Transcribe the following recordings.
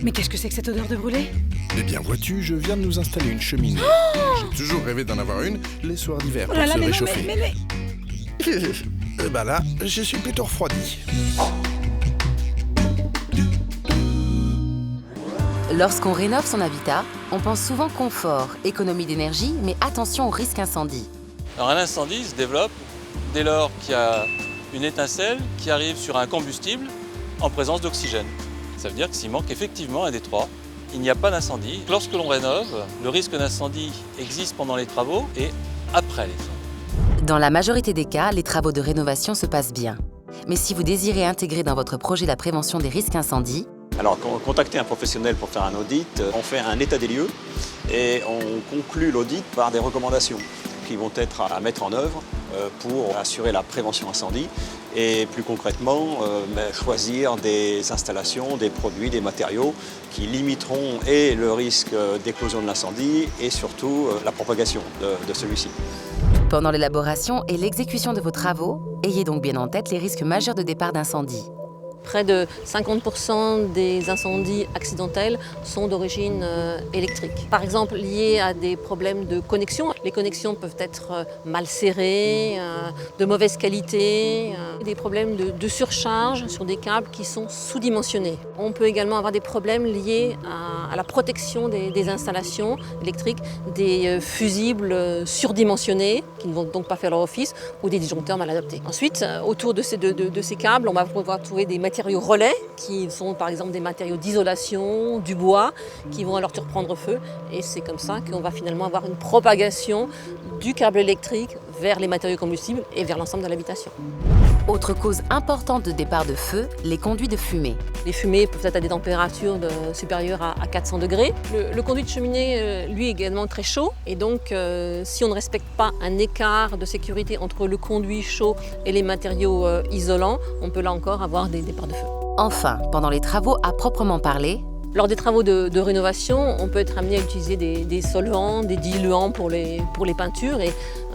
Mais qu'est-ce que c'est que cette odeur de brûlé? Eh bien, vois-tu, je viens de nous installer une cheminée. J'ai toujours rêvé d'en avoir une les soirs d'hiver Oh pour là là, se mais non, réchauffer. mais... Bah là, je suis plutôt refroidi. Lorsqu'on rénove son habitat, on pense souvent confort, économie d'énergie, mais attention au risque incendie. Alors un incendie se développe dès lors qu'il y a une étincelle qui arrive sur un combustible en présence d'oxygène. Ça veut dire que s'il manque effectivement un des trois, il n'y a pas d'incendie. Lorsque l'on rénove, le risque d'incendie existe pendant les travaux et après les travaux. Dans la majorité des cas, les travaux de rénovation se passent bien. Mais si vous désirez intégrer dans votre projet la prévention des risques incendies, Alors, contacter un professionnel pour faire un audit, on fait un état des lieux et on conclut l'audit par des recommandations qui vont être à mettre en œuvre pour assurer la prévention incendie et plus concrètement choisir des installations, des produits, des matériaux qui limiteront et le risque d'éclosion de l'incendie et surtout la propagation de celui-ci. pendant l'élaboration et l'exécution de vos travaux, ayez donc bien en tête les risques majeurs de départ d'incendie. Près de 50% des incendies accidentels sont d'origine électrique. Par exemple, liés à des problèmes de connexion. Les connexions peuvent être mal serrées, de mauvaise qualité, des problèmes de surcharge sur des câbles qui sont sous-dimensionnés. On peut également avoir des problèmes liés à la protection des installations électriques, des fusibles surdimensionnés qui ne vont donc pas faire leur office ou des disjoncteurs mal adaptés. Ensuite, autour de ces câbles, on va pouvoir trouver des matériaux relais qui sont par exemple des matériaux d'isolation, du bois, qui vont alors te reprendre feu. Et c'est comme ça qu'on va finalement avoir une propagation du câble électrique vers les matériaux combustibles et vers l'ensemble de l'habitation. Autre cause importante de départ de feu, les conduits de fumée. Les fumées peuvent être à des températures supérieures à 400 degrés. Le conduit de cheminée, lui, est également très chaud. Et donc, si on ne respecte pas un écart de sécurité entre le conduit chaud et les matériaux isolants, on peut là encore avoir des départs de feu. Enfin, pendant les travaux à proprement parler, lors des travaux de rénovation, on peut être amené à utiliser des solvants, des diluants pour les peintures. Et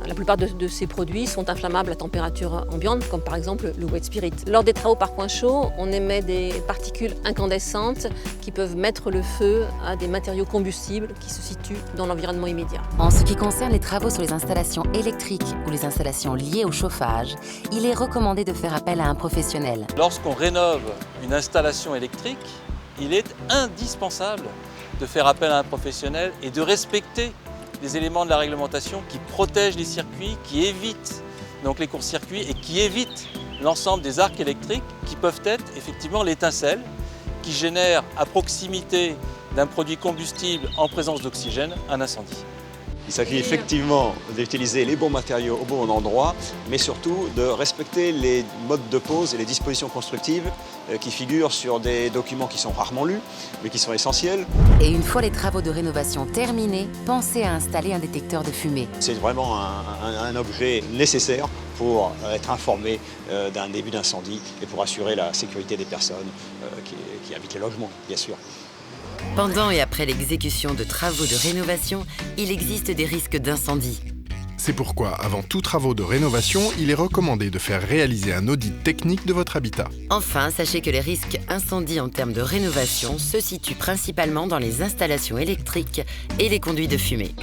la plupart de ces produits sont inflammables à température ambiante, comme par exemple le wet spirit. Lors des travaux par point chaud, on émet des particules incandescentes qui peuvent mettre le feu à des matériaux combustibles qui se situent dans l'environnement immédiat. en ce qui concerne les travaux sur les installations électriques ou les installations liées au chauffage, il est recommandé de faire appel à un professionnel. Lorsqu'on rénove une installation électrique, il est indispensable de faire appel à un professionnel et de respecter les éléments de la réglementation qui protègent les circuits, qui évitent donc les courts-circuits et qui évitent l'ensemble des arcs électriques qui peuvent être effectivement l'étincelle qui génère à proximité d'un produit combustible en présence d'oxygène un incendie. Il s'agit effectivement d'utiliser les bons matériaux au bon endroit, mais surtout de respecter les modes de pose et les dispositions constructives qui figurent sur des documents qui sont rarement lus, mais qui sont essentiels. Et une fois les travaux de rénovation terminés, pensez à installer un détecteur de fumée. C'est vraiment un objet nécessaire pour être informé d'un début d'incendie et pour assurer la sécurité des personnes qui habitent les logements, bien sûr. Pendant et après l'exécution de travaux de rénovation, il existe des risques d'incendie. C'est pourquoi, avant tout travaux de rénovation, il est recommandé de faire réaliser un audit technique de votre habitat. Enfin, sachez que les risques incendies en termes de rénovation se situent principalement dans les installations électriques et les conduits de fumée.